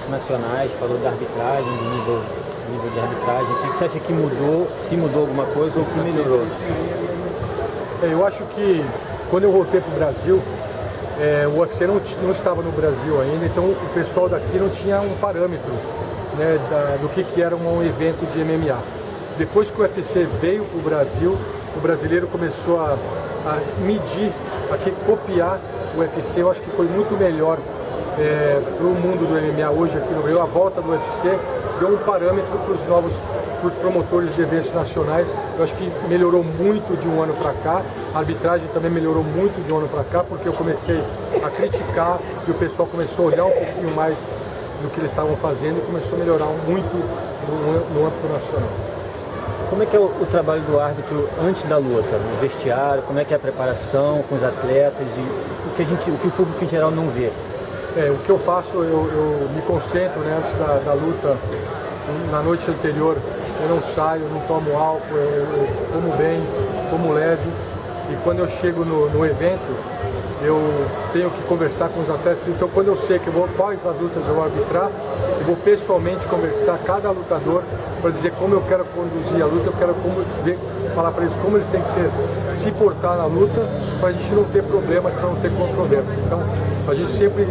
nacionais, falou da arbitragem, do nível de arbitragem. O que você acha que mudou, se mudou alguma coisa ou que melhorou? Eu acho que quando eu voltei para o Brasil, o UFC não estava no Brasil ainda, então o pessoal daqui não tinha um parâmetro, né, do que era um evento de MMA. Depois que o UFC veio para o Brasil, o brasileiro começou a medir, a copiar o UFC. Eu acho que foi muito melhor para o mundo do MMA hoje aqui no Rio. A volta do UFC deu um parâmetro para os promotores de eventos nacionais. Eu acho que melhorou muito de um ano para cá. A arbitragem também melhorou muito de um ano para cá, porque eu comecei a criticar e o pessoal começou a olhar um pouquinho mais do que eles estavam fazendo e começou a melhorar muito no âmbito nacional. Como é que é o trabalho do árbitro antes da luta, no vestiário? Como é que é a preparação com os atletas e o que o público em geral não vê? O que eu faço, eu me concentro, né, antes da luta, na noite anterior, eu não saio, não tomo álcool, eu como bem, como leve, e quando eu chego no evento, eu tenho que conversar com os atletas. Então, quando eu sei quais as lutas eu vou arbitrar, eu vou pessoalmente conversar com cada lutador para dizer como eu quero conduzir a luta, eu quero falar para eles como eles têm que se portar na luta, para a gente não ter problemas, para não ter controvérsia. Então, a gente sempre,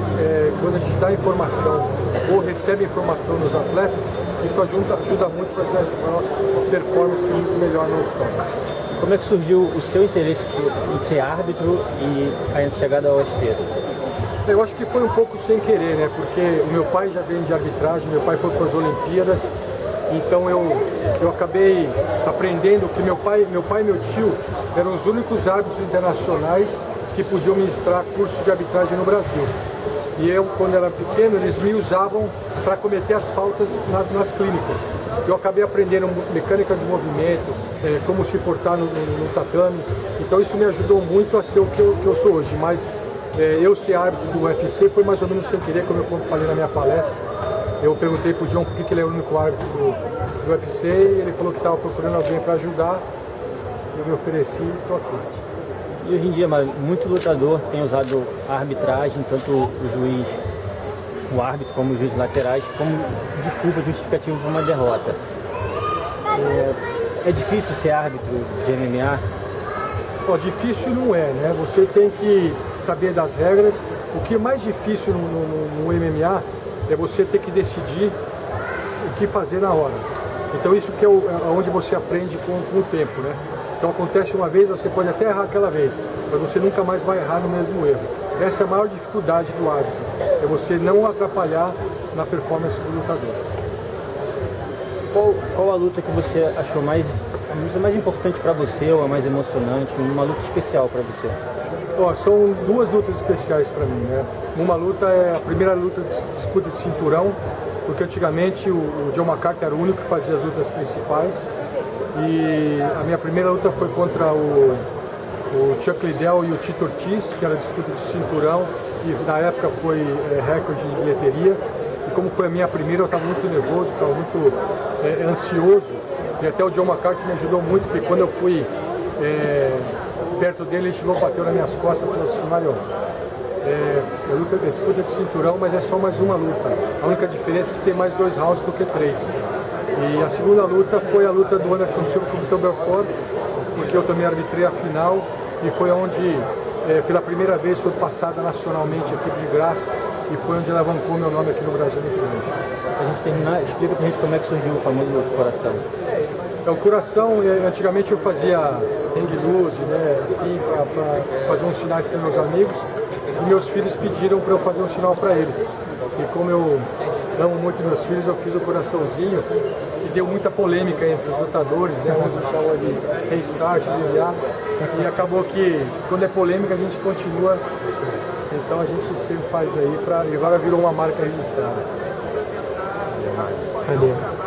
quando a gente dá informação ou recebe informação dos atletas, isso ajuda muito para a nossa performance ser muito melhor no octógono. Como é que surgiu o seu interesse em ser árbitro e a chegada ao UFC? Eu acho que foi um pouco sem querer, né? Porque o meu pai já vem de arbitragem, meu pai foi para as Olimpíadas, então eu acabei aprendendo que meu pai e meu tio eram os únicos árbitros internacionais que podiam ministrar cursos de arbitragem no Brasil. E eu, quando era pequeno, eles me usavam para cometer as faltas nas clínicas. Eu acabei aprendendo mecânica de movimento, como se portar no tatame. Então isso me ajudou muito a ser o que eu sou hoje. Mas eu ser árbitro do UFC foi mais ou menos sem querer, como eu falei na minha palestra. Eu perguntei para o John por que ele é o único árbitro do UFC e ele falou que estava procurando alguém para ajudar. Eu me ofereci e estou aqui. E hoje em dia, muito lutador tem usado a arbitragem, tanto o árbitro como os juízes laterais, como desculpa justificativa para uma derrota. É difícil ser árbitro de MMA? Difícil não é, né? Você tem que saber das regras. O que é mais difícil no MMA é você ter que decidir o que fazer na hora. Então isso que é onde você aprende com o tempo, né? Então acontece uma vez, você pode até errar aquela vez, mas você nunca mais vai errar no mesmo erro. Essa é a maior dificuldade do árbitro, é você não atrapalhar na performance do lutador. Qual a luta que você achou a luta mais importante para você, ou a mais emocionante, uma luta especial para você? São duas lutas especiais para mim, né? Uma luta é a primeira luta de disputa de cinturão, porque antigamente o John McCarthy era o único que fazia as lutas principais. E a minha primeira luta foi contra o Chuck Liddell e o Tito Ortiz, que era disputa de cinturão, e na época foi recorde de bilheteria. E como foi a minha primeira, eu estava muito nervoso, estava muito ansioso, e até o John McCarthy me ajudou muito, porque quando eu fui perto dele, ele chegou, bateu nas minhas costas e falou assim: Mário, luta é disputa de cinturão, mas é só mais uma luta. A única diferença é que tem mais 2 rounds do que 3. E a segunda luta foi a luta do Anderson Silva com o Vitor Belfort, porque eu também arbitrei a final e foi onde, pela primeira vez, foi passada nacionalmente aqui de graça e foi onde alavancou meu nome aqui no Brasil muito grande. Para a gente terminar, explica pra gente como é que surgiu o famoso coração. O coração, antigamente eu fazia hang loose, né, assim, para fazer uns sinais para meus amigos, e meus filhos pediram para eu fazer um sinal para eles. E como eu amo muito meus filhos, eu fiz o coraçãozinho e deu muita polêmica entre os lutadores, né? Uns chamam de restart, MMA, e acabou que quando é polêmica a gente continua, então a gente sempre faz aí, e agora virou uma marca registrada. Valeu.